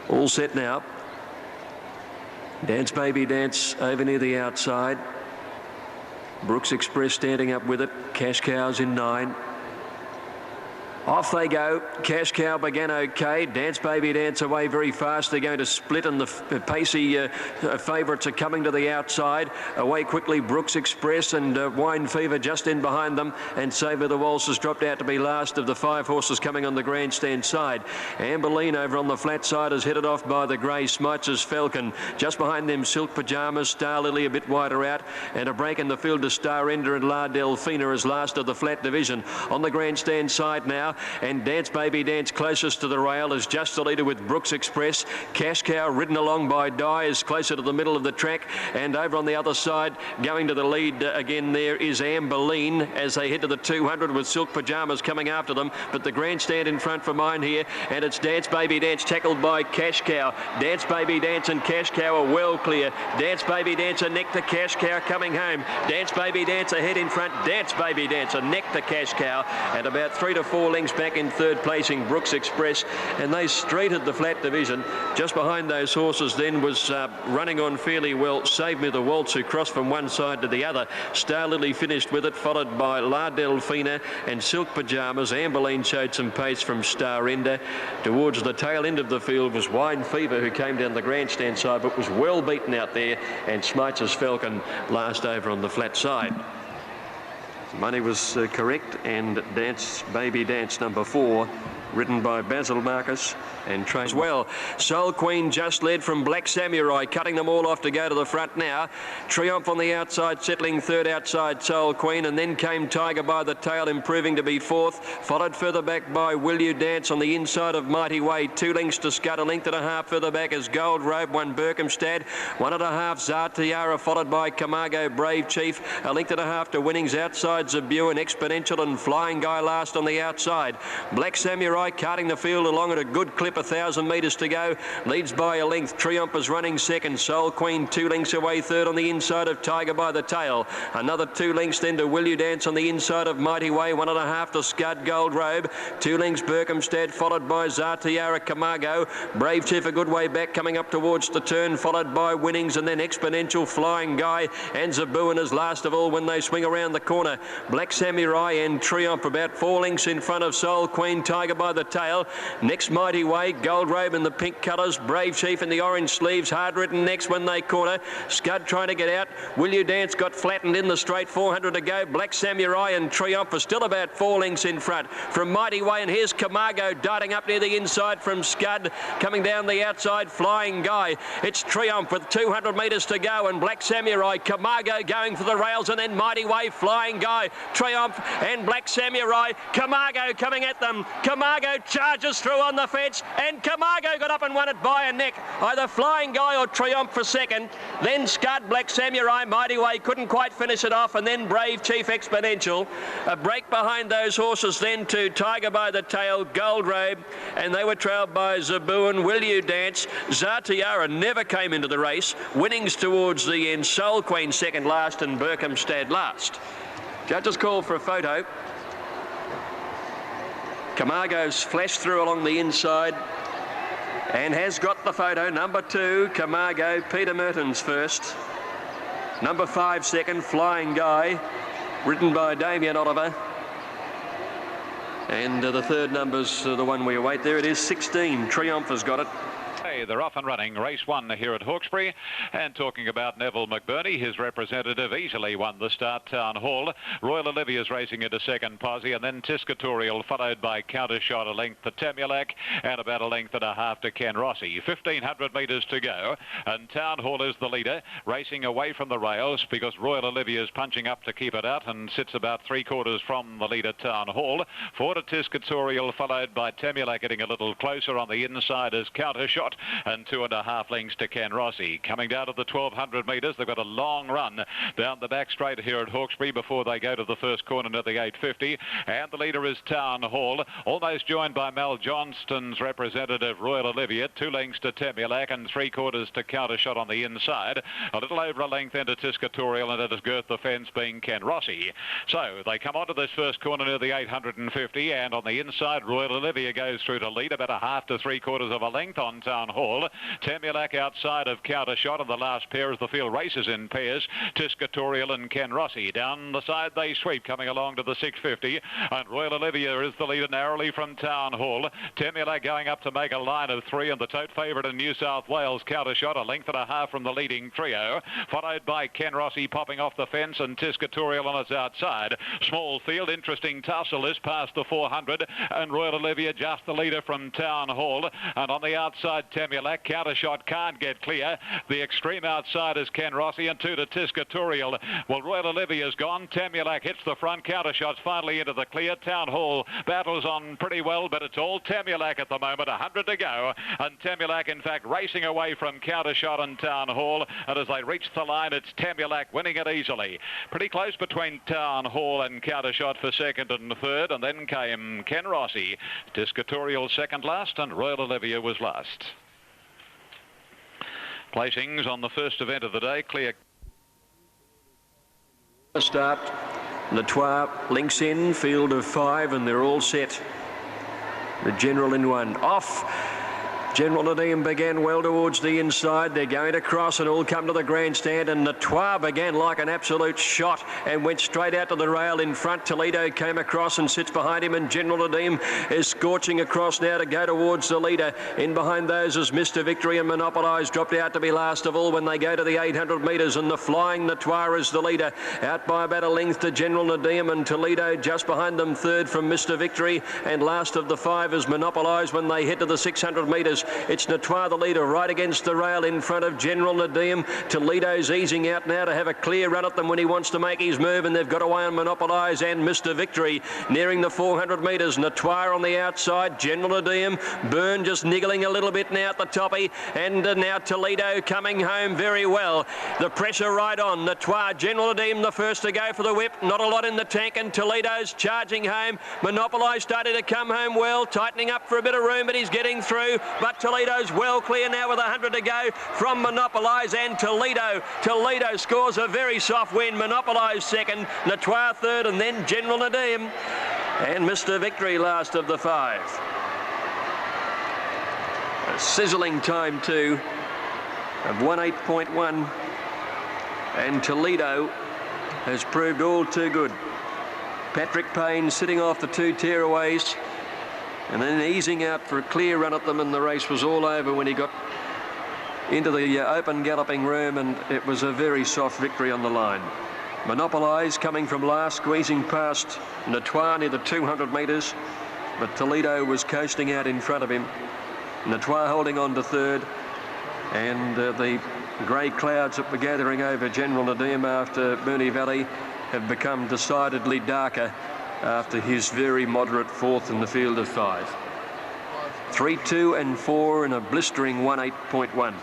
All set now. Dance Baby Dance over near the outside. Brooks Express standing up with it. Cash Cow's in 9. Off they go. Cash Cow began okay. Dance Baby Dance away very fast. They're going to split, and the pacey favourites are coming to the outside. Away quickly Brooks Express and Wine Fever just in behind them. And Sabre the Waltz has dropped out to be last of the 5 horses coming on the grandstand side. Amberline over on the flat side is headed off by the grey Smites' Falcon. Just behind them Silk Pyjamas, Star Lily a bit wider out. And a break in the field to Star Ender and La Delfina as last of the flat division. On the grandstand side now. And Dance Baby Dance closest to the rail is just the leader with Brooks Express. Cash Cow ridden along by Di is closer to the middle of the track, and over on the other side going to the lead again there is Amberline as they head to the 200 with Silk Pyjamas coming after them, but the grandstand in front for mine here, and it's Dance Baby Dance tackled by Cash Cow. Dance Baby Dance and Cash Cow are well clear. Dance Baby Dance a neck to Cash Cow coming home. Dance Baby Dance ahead in front. Dance Baby Dance a neck to Cash Cow, and about 3 to 4 lengths back in third placing Brooks Express, and they straighted the flat division. Just behind those horses then was running on fairly well Save Me the Waltz, who crossed from one side to the other. Star Lily finished with it, followed by La Delfina and Silk Pyjamas. Amberline showed some pace from Star Ender. Towards the tail end of the field was Wine Fever, who came down the grandstand side but was well beaten out there, and Smites' Falcon last over on the flat side. Money was correct, and Dance Baby Dance number 4, ridden by Basil Marcus and trained as well. Soul Queen just led from Black Samurai, cutting them all off to go to the front now. Triumph on the outside, settling third outside Soul Queen, and then came Tiger by the tail, improving to be 4th. Followed further back by Will You Dance on the inside of Mighty Way. 2 lengths to Scud, 1.5 lengths further back as Gold Robe, 1 Berkhamstad. 1.5 Zar Tiara, followed by Camargo Brave Chief. 1.5 lengths to Winnings outside Zabu and Exponential, and Flying Guy last on the outside. Black Samurai carting the field along at a good clip, 1,000 metres to go. Leads by a length. Triumph is running second. Soul Queen 2 lengths away third on the inside of Tiger by the tail. Another 2 lengths then to Will You Dance on the inside of Mighty Way. 1.5 to Scud Gold Robe. 2 lengths Berkhamstad, followed by Zar Tiara Camargo. Brave Chief a good way back coming up towards the turn, followed by Winnings, and then Exponential, Flying Guy and Zabuan is last of all when they swing around the corner. Black Samurai and Triumph about 4 lengths in front of Soul Queen, Tiger by the tail. Next Mighty Way, Gold Robe in the pink colours, Brave Chief in the orange sleeves, hard ridden next when they corner. Scud trying to get out. Will You Dance got flattened in the straight, 400 to go. Black Samurai and Triumph are still about 4 lengths in front from Mighty Way, and here's Camargo darting up near the inside from Scud. Coming down the outside, Flying Guy. It's Triumph with 200 metres to go, and Black Samurai, Camargo going for the rails, and then Mighty Way, Flying Guy, Triumph and Black Samurai. Camargo coming at them. Camargo charges through on the fence, and Camargo got up and won it by a neck. Either Flying Guy or Triumph for second. Then Scud, Black Samurai, Mighty Way couldn't quite finish it off, and then Brave Chief Exponential. A break behind those horses then to Tiger by the tail, Gold Robe, and they were trailed by Zabu and Will You Dance. Zar Tiara never came into the race. Winnings towards the end. Soul Queen second last and Berkhamstad last. Judges call for a photo. Camargo's flashed through along the inside and has got the photo. Number 2, Camargo, Peter Mertens first. Number 5 second, Flying Guy, ridden by Damien Oliver. And the third number's the one we await. There it is, 16. Triumph has got it. They're off and running. Race 1 here at Hawkesbury. And talking about Neville McBurney, his representative easily won the start, Town Hall. Royal Olivia's racing into second, Posse, and then Tiscatorial, followed by Countershot, a length to Tamulac, and about 1.5 lengths to Ken Rossi. 1,500 metres to go, and Town Hall is the leader, racing away from the rails because Royal Olivia's punching up to keep it out and sits about 3/4 from the leader, Town Hall. Forward to Tiscatorial, followed by Tamulac, getting a little closer on the inside as Countershot. and 2.5 lengths to Ken Rossi. Coming down to the 1200 metres, they've got a long run down the back straight here at Hawkesbury before they go to the first corner at the 850. And the leader is Town Hall, almost joined by Mel Johnston's representative Royal Olivia. 2 lengths to Temulac and 3/4 to Countershot on the inside. A little over a length into Tiscatorial, and it is girth the fence being Ken Rossi. So they come onto this first corner near the 850, and on the inside Royal Olivia goes through to lead about a 1/2 to 3/4 of a length on Town Hall. Temulac outside of Countershot, and the last pair as the field races in pairs, Tiscatorial and Ken Rossi. Down the side they sweep, coming along to the 650, and Royal Olivia is the leader narrowly from Town Hall. Temulac going up to make a line of 3, and the tote favourite in New South Wales, Countershot, a length and a half from the leading trio, followed by Ken Rossi popping off the fence and Tiscatorial on its outside. Small field, interesting tussle is past the 400, and Royal Olivia just the leader from Town Hall, and on the outside Temulac. Countershot can't get clear. The extreme outside is Ken Rossi, and 2 to Tiscatorial. Well, Royal Olivia's gone. Temulac hits the front. Countershot's finally into the clear. Town Hall battles on pretty well, but it's all Temulac at the moment. 100 to go, and Temulac in fact racing away from Countershot and Town Hall, and as they reach the line it's Temulac winning it easily. Pretty close between Town Hall and Countershot for second and third, and then came Ken Rossi. Tiscatorial second last, and Royal Olivia was last. Placings on the first event of the day, clear. Start. Latour links in, field of 5, and they're all set. The General in 1. Off. General Nadim began well towards the inside. They're going to cross and all come to the grandstand, and Latour began like an absolute shot and went straight out to the rail in front. Toledo came across and sits behind him, and General Nadim is scorching across now to go towards the leader. In behind those is Mr. Victory, and Monopolize dropped out to be last of all when they go to the 800 metres, and the flying Latour is the leader, out by about a length to General Nadim, and Toledo just behind them third from Mr. Victory, and last of the 5 is Monopolize when they head to the 600 metres. It's Latour, the leader, right against the rail in front of General Nadim. Toledo's easing out now to have a clear run at them when he wants to make his move, and they've got away on Monopolize and Mr. Victory nearing the 400 metres. Latour on the outside, General Nadim, Byrne just niggling a little bit now at the toppy, and now Toledo coming home very well. The pressure right on. Latour, General Nadim the first to go for the whip, not a lot in the tank, and Toledo's charging home. Monopolize started to come home well, tightening up for a bit of room, but he's getting through. But Toledo's well clear now with 100 to go from Monopolize and Toledo. Toledo scores a very soft win. Monopolize second, Latour third, and then General Nadim. And Mr. Victory last of the 5. A sizzling time too of 1:8.1. And Toledo has proved all too good. Patrick Payne sitting off the 2 tearaways, and then easing out for a clear run at them, and the race was all over when he got into the open galloping room, and it was a very soft victory on the line. Monopolize coming from last, squeezing past Latour near the 200 metres, but Toledo was coasting out in front of him. Latour holding on to third, and the grey clouds that were gathering over General Nadim after Moonee Valley have become decidedly darker after his very moderate fourth in the field of 5. 3, 2 and 4 in a blistering 1:8.1.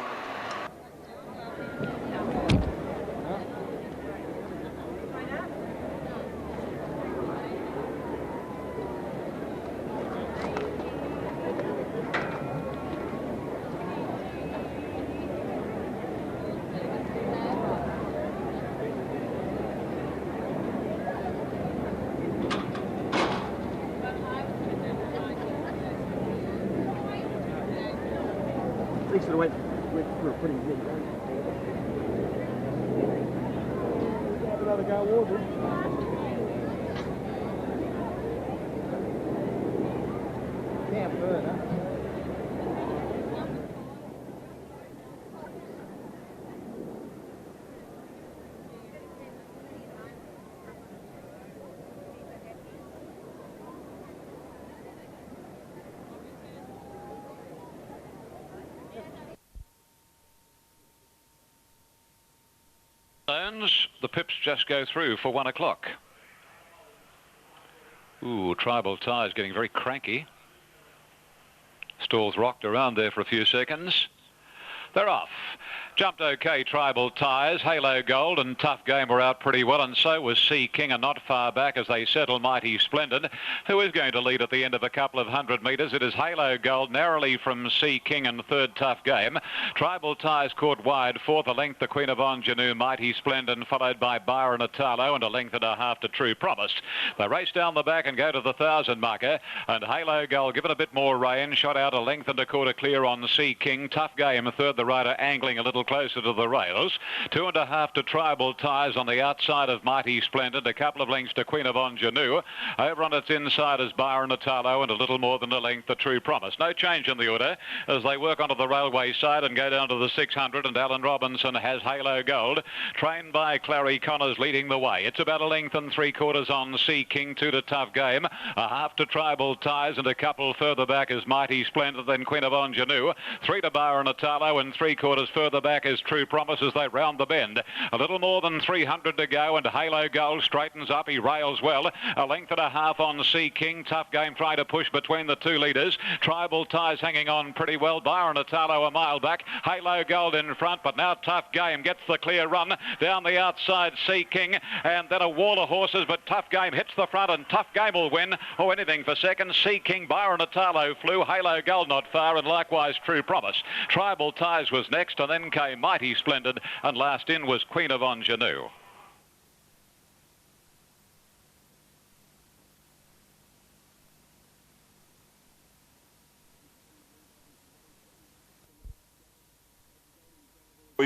Thanks for the wait for putting it in. Have another go, Warden. Can't burn, huh? The pips just go through for 1 o'clock. Ooh, Tribal Tie's getting very cranky. Stalls rocked around there for a few seconds. They're off. Jumped OK, Tribal Ties, Halo Gold and Tough Game were out pretty well, and so was Sea King, and not far back as they settle Mighty Splendid, who is going to lead at the end of a couple of 100 metres. It is Halo Gold narrowly from Sea King and third Tough Game. Tribal Ties caught wide, fourth a length the Queen of Ingenue, Mighty Splendid, followed by Byron Italo, and a length and a half to True Promise. They race down the back and go to the 1,000 marker, and Halo Gold, given a bit more rain, shot out a length and a quarter clear on Sea King. Tough Game, third, the rider angling a little closer to the rails. 2.5 to Tribal Ties on the outside of Mighty Splendid. A couple of lengths to Queen of Ingenue. Over on its inside is Byron Italo, and a little more than a length to True Promise. No change in the order as they work onto the railway side and go down to the 600, and Alan Robinson has Halo Gold, trained by Clary Connors, leading the way. It's about a length and 3/4 on Sea King, 2 to Tough Game, a half to Tribal Ties, and a couple further back is Mighty Splendid, then Queen of Ingenue, 3 to Byron Italo, and 3/4 further back is True Promise as they round the bend. A little more than 300 to go, and Halo Gold straightens up. He rails well. A length and a half on Sea King. Tough Game trying to push between the two leaders. Tribal Ties hanging on pretty well. Byron Italo a mile back. Halo Gold in front, but now Tough Game gets the clear run. Down the outside, Sea King, and then a wall of horses, but Tough Game hits the front, and Tough Game will win, or anything for second. Sea King, Byron Italo flew. Halo Gold not far, and likewise True Promise. Tribal Ties was next, and then came Mighty Splendid, and last in was Queen of Ingenue.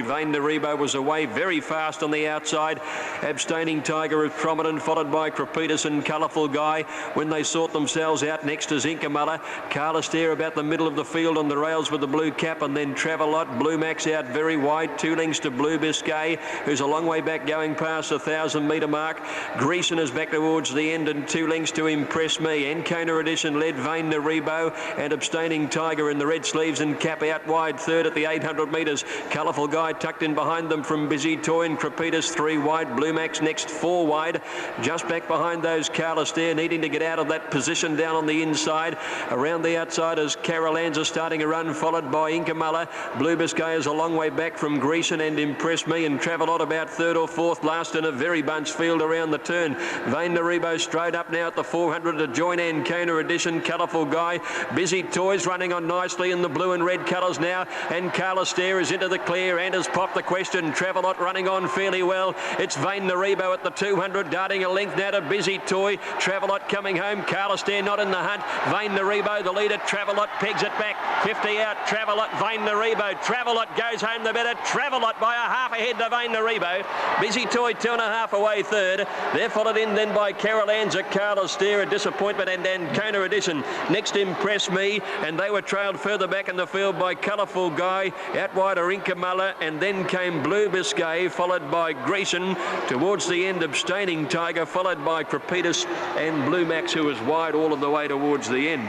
Vain de Rebo was away very fast on the outside. Abstaining Tiger is prominent, followed by Crepitus and Colourful Guy. When they sort themselves out, next is Inkamala. Carla Stair about the middle of the field on the rails with the blue cap, and then Travelot. Blue Max out very wide, 2 lengths to Blue Biscay, who's a long way back going past the 1,000-metre mark. Greason is back towards the end, and 2 lengths to Impress Me. Encona Edition led Vain de Rebo, and Abstaining Tiger in the red sleeves and cap out wide, third at the 800 metres. Colourful Guy tucked in behind them from Busy Toy, and Crepitus 3 wide. Blue Max next 4 wide. Just back behind those Carla Stair, needing to get out of that position down on the inside. Around the outside is Carolanza starting a run, followed by Inkamala. Blue Biscay is a long way back from Greason and Impress Me, and Travelot about third or fourth last in a very bunched field around the turn. Vain de Rebo straight up now at the 400 to join Ancona Edition. Colourful Guy. Busy Toys running on nicely in the blue and red colours now, and Carla Stair is into the clear and has popped the question. Travelot running on fairly well. It's Vain de Rebo at the 200, darting a length now to Busy Toy. Travelot coming home. Carla Stair not in the hunt. Vain de Rebo the leader. Travelot pegs it back. 50 out. Travelot, Vain de Rebo. Travelot goes home the better. Travelot by a half ahead to Vain de Rebo. Busy Toy 2.5 away third. They're followed in then by Carolanza, Carla Stair, a disappointment, and Ancona Edition. Next Impress Me, and they were trailed further back in the field by Colourful Guy. Out wide are Inkamala, and then came Blue Biscay, followed by Greason. Towards the end, Abstaining Tiger, followed by Crepitus and Blue Max, who was wide all of the way towards the end.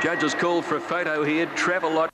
Judges called for a photo here. Travelot.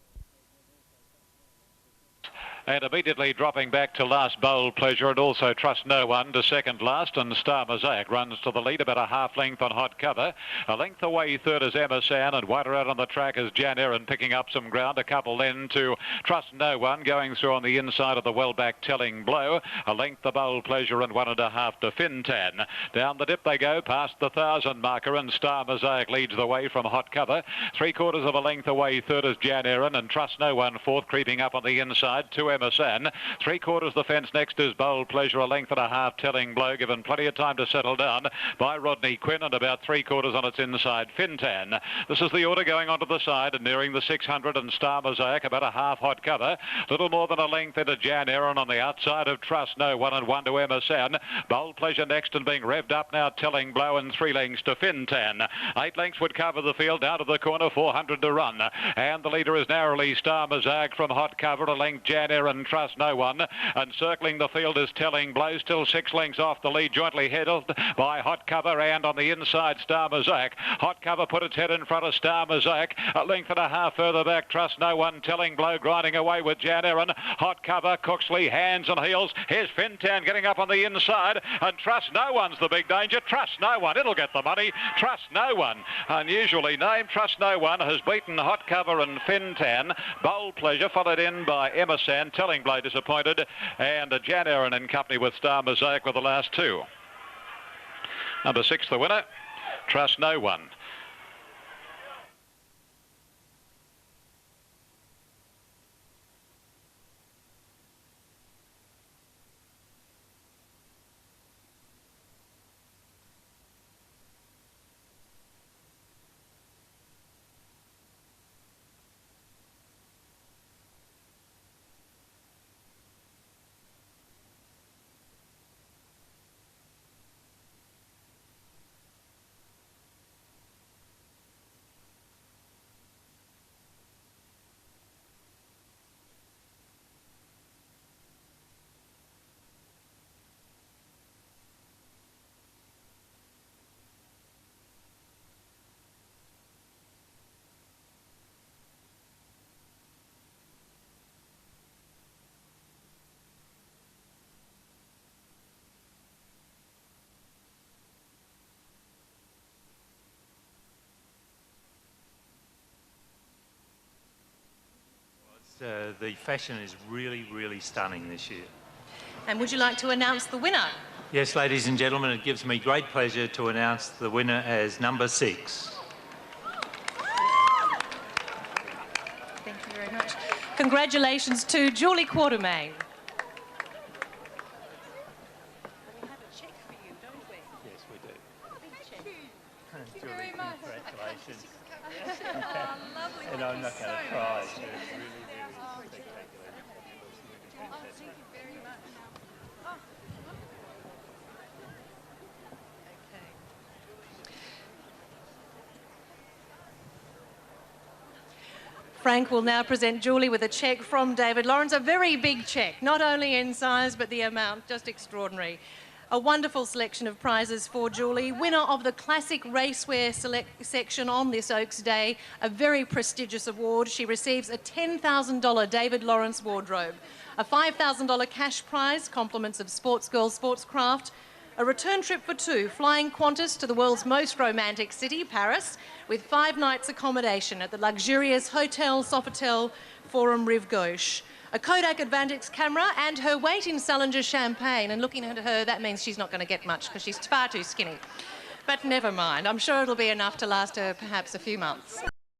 And immediately dropping back to last, Bold Pleasure, and also Trust No One to second last, and Star Mosaic runs to the lead about a half length on Hot Cover. A length away third is Emma San, and wider out on the track is Jan Erin picking up some ground. A couple then to Trust No One, going through on the inside of the well-back Telling Blow. A length to Bold Pleasure and 1.5 to Fintan. Down the dip they go past the 1,000 marker, and Star Mosaic leads the way from Hot Cover. 3/4 of a length away third is Jan Erin, and Trust No One fourth, creeping up on the inside to Emma San. 3/4 the fence next is Bold Pleasure, a length and a half Telling Blow, given plenty of time to settle down by Rodney Quinn, and about 3/4 on its inside Fintan. This is the order going onto the side and nearing the 600, and Star Mosaic about a half Hot Cover. Little more than a length into Jan Erin on the outside of Trust No One, and 1 to Emma San. Bold Pleasure next and being revved up now, Telling Blow, and 3 lengths to Fintan. 8 lengths would cover the field down to the corner, 400 to run, and the leader is narrowly Star Mosaic from Hot Cover, a length Jan Erin and Trust No One. And circling the field is Telling Blow, still 6 lengths off the lead, jointly headed by Hot Cover, and on the inside Star Mosaic. Hot Cover put its head in front of Star Mosaic. A length and a half further back, Trust No One. Telling Blow grinding away with Jan Erin. Hot Cover, Cooksley, hands and heels. Here's Fintan getting up on the inside, and Trust No One's the big danger. Trust No One, it'll get the money. Trust No One, unusually named. Trust No One has beaten Hot Cover and Fintan. Bold Pleasure followed in by Emerson. Telling Blow disappointed, and Jan Erin in company with Star Mosaic were the last two. Number 6, the winner, Trust No One. The fashion is really stunning this year. And would you like to announce the winner? Yes, ladies and gentlemen, it gives me great pleasure to announce the winner as number 6. Thank you very much. Congratulations to Julie Quartermain. We have a cheque for you, don't we? Yes, we do. Big cheque. Thank you very much. Congratulations. Oh, lovely. And I'm not going to cry. It's really spectacular. Thank you very much. Okay. Frank will now present Julie with a cheque from David Lawrence, a very big cheque, not only in size but the amount, just extraordinary. A wonderful selection of prizes for Julie, winner of the Classic Racewear section on this Oaks Day, a very prestigious award. She receives a $10,000 David Lawrence wardrobe, a $5,000 cash prize, compliments of Sports Girl Sportscraft, a return trip for 2, flying Qantas to the world's most romantic city, Paris, with 5 nights accommodation at the luxurious Hotel Sofitel Forum Rive Gauche, a Kodak Advantix camera and her weight in Salinger champagne. And looking at her, that means she's not going to get much because she's far too skinny. But never mind, I'm sure it'll be enough to last her perhaps a few months.